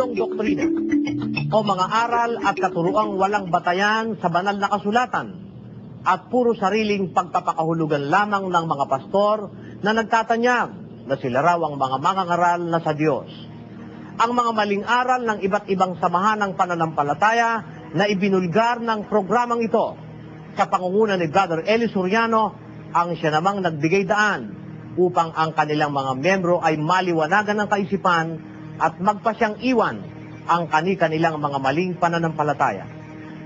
absurdong doktrina o mga aral at katuruang walang batayan sa banal na kasulatan at puro sariling pagpapakahulugan lamang ng mga pastor na nagtatanyag na sila raw ang mga mangangaral na sa Diyos. Ang mga maling aral ng iba't ibang samahan ng pananampalataya na ibinulgar ng programang ito sa pangunguna ni Brother Eli Soriano ang siya namang nagbigay daan upang ang kanilang mga membro ay maliwanagan ng kaisipan at magpasyang iwan ang kanilang mga maling pananampalataya.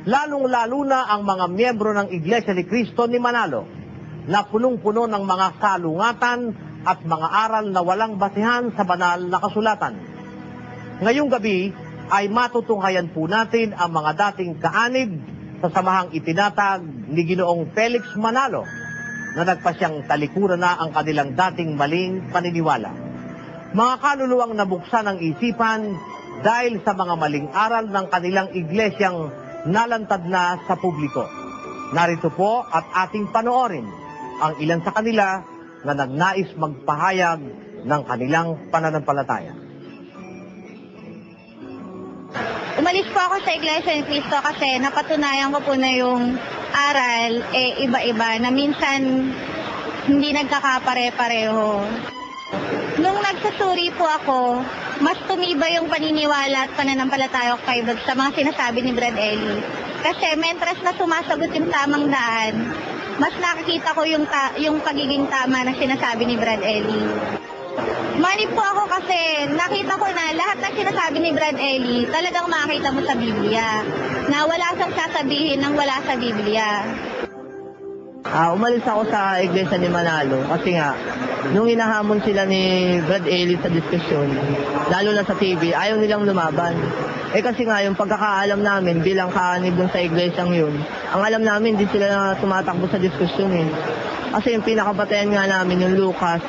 Lalong-lalo na ang mga miyembro ng Iglesia ni Cristo ni Manalo na punong-puno ng mga salungatan at mga aral na walang basehan sa banal na kasulatan. Ngayong gabi ay matutunghayan po natin ang mga dating kaanib sa samahang itinatag ni Ginoong Felix Manalo na nagpasyang talikuran na ang kanilang dating maling paniniwala. Mga kaluluwang nabuksan ang isipan dahil sa mga maling aral ng kanilang iglesyang nalantad na sa publiko. Narito po at ating panoorin ang ilan sa kanila na nagnais magpahayag ng kanilang pananampalataya. Umalis po ako sa Iglesia ni Cristo kasi napatunayan ko po na yung aral iba-iba na minsan hindi nagkakapare-pareho. Nung nagsusuri po ako, mas tumibay yung paniniwala at pananampalataya ko kay Brad sa mga sinasabi ni Brad Eli. Kasi mentras na sumasagot yung tamang daan, mas nakikita ko yung pagiging tama na sinasabi ni Brad Eli. Manip po ako kasi nakita ko na lahat ng sinasabi ni Brad Eli talagang makakita mo sa Biblia. Na wala siyang sasabihin ng wala sa Biblia. Umalis ako sa Iglesia ni Manalo kasi nga, nung hinahamon sila ni Brad Eli sa diskusyon, lalo na sa TV, ayaw nilang lumaban. Kasi nga, yung pagkakaalam namin bilang kaanib dun sa iglesyang yun, ang alam namin, hindi sila tumatakbo sa diskusyon eh. Kasi yung pinakabatayan nga namin, yung Lucas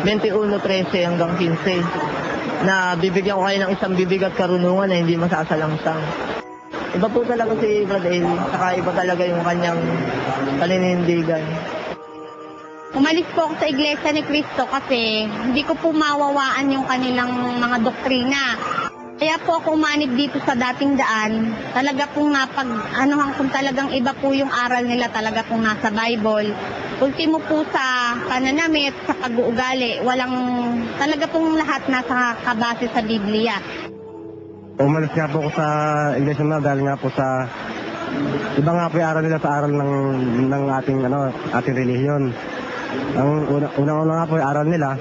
21:13 hanggang 15, na bibigyan ko kayo ng isang bibig at karunungan na hindi masasalangsang. Iba po talaga si Brad Eli, saka iba talaga yung kanyang paninindigan. Umalis po ako sa Iglesia ni Cristo kasi hindi ko po mawawaan yung kanilang mga doktrina. Kaya po ako umanib dito sa dating daan. Talaga pong kung talagang iba po yung aral nila, talaga pong nasa Bible. Ultimo po sa pananamit, sa pag-uugali, talaga pong lahat nasa kabase sa Biblia. Umalis nga po ako sa Iglesia na dahil nga po sa iba nga po yung aral nila sa aral ng ating relihiyon. Ang unang-una nga po yung aral nila,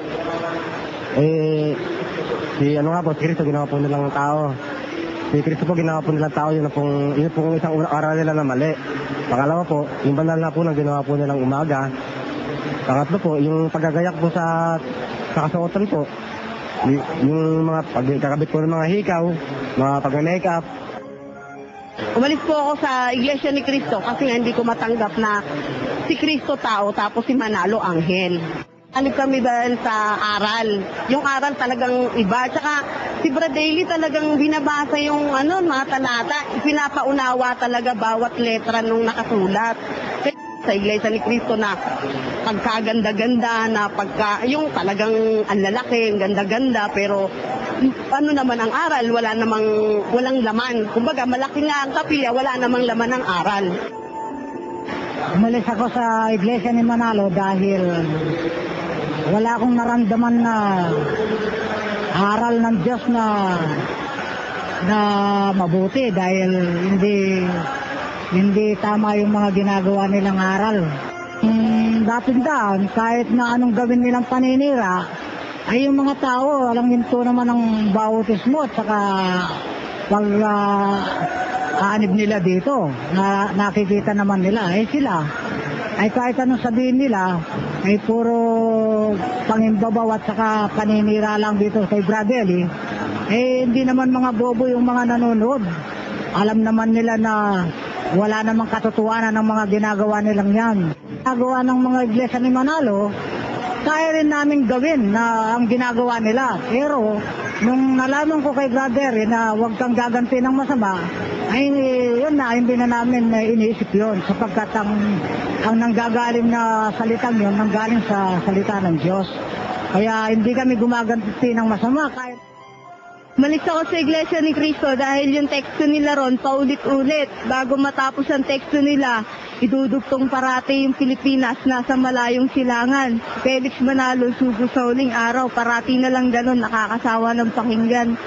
si Cristo ginawa po nilang tao. Si Cristo po ginawa po nilang tao, yun pong isang unang aral nila na mali. Pangalawa po, yung banal na po na ginawa po nilang umaga. Pangatlo po, yung paggagayak po sa kasuotan po. Yung mga pagkakabit po ng mga hikaw, mga pag-makeup. Umalis po ako sa Iglesia ni Cristo kasi nga hindi ko matanggap na si Cristo tao tapos si Manalo anghel. Anib kami dahil sa aral. Yung aral talagang iba. Tsaka si Brad Eli talagang binabasa yung mga talata. Pinapaunawa talaga bawat letra nung nakasulat. Sa Iglesia ni Cristo na pagkaganda-ganda, na yung talagang ang lalaki, ang ganda-ganda, pero naman ang aral, walang laman. Kumbaga, malaki nga ang kapilya, wala namang laman ang aral. Umalis ako sa Iglesia ni Manalo dahil wala akong naramdaman na aral ng Diyos na mabuti dahil hindi tama yung mga ginagawa nilang aral. Dating daan, kahit na anong gawin nilang paninira, ay yung mga tao, alam hinto naman ng bautismo at saka aanib nila dito. Nakikita naman nila, sila. Ay kahit anong sabihin nila, ay puro pangimbabaw at saka paninira lang dito kay Brad Eli. Hindi naman mga bobo yung mga nanonood. Alam naman nila na wala namang katotohanan ng mga ginagawa nilang yan. Ginagawa ng mga iglesia ni Manalo, kaya rin namin gawin na ang ginagawa nila. Pero nung nalaman ko kay Brother na huwag kang gaganti ng masama, ay yun na, hindi na namin iniisip yun. Sapagkat ang nanggagaling na salitang yun, nanggaling sa salita ng Diyos. Kaya hindi kami gumaganti ng masama. Kahit Umalis ako sa Iglesia ni Cristo dahil yung teksto nila ron paulit-ulit. Bago matapos ang teksto nila, idudugtong parati yung Pilipinas nasa malayong silangan. Felix Manalo, sugo sa huling araw, parati na lang ganun, nakakasawa ng pakinggan.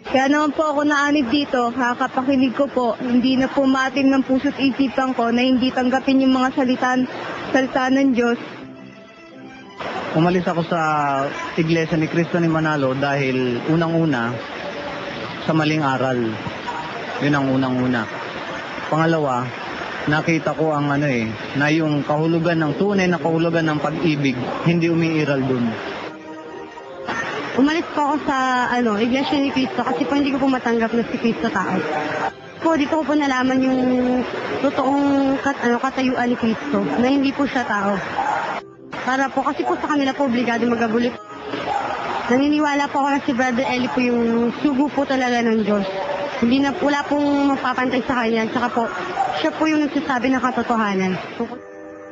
Kaya naman po ako naanib dito, kakapakinig ko po, hindi na po maating ng puso't isipan ko na hindi tanggapin yung mga salita ng Diyos. Umalis ako sa Iglesia ni Cristo ni Manalo dahil unang-una sa maling aral. Yun ang unang-una. Pangalawa, nakita ko ang na yung kahulugan ng tunay na kahulugan ng pag-ibig, hindi umiiral dun. Umalis po ako sa Iglesia ni Cristo kasi po hindi ko po matanggap na si Cristo tao. Dito ko po nalaman yung totoong katayuan ni Cristo na hindi po siya tao. Para po, kasi po sa kanila po obligado magagulit. Naniniwala po ako na si Brother Eli po yung sugo po talaga ng Diyos. Wala pong mapapantay sa kanya. Tsaka po, siya po yung nagsasabi ng katotohanan.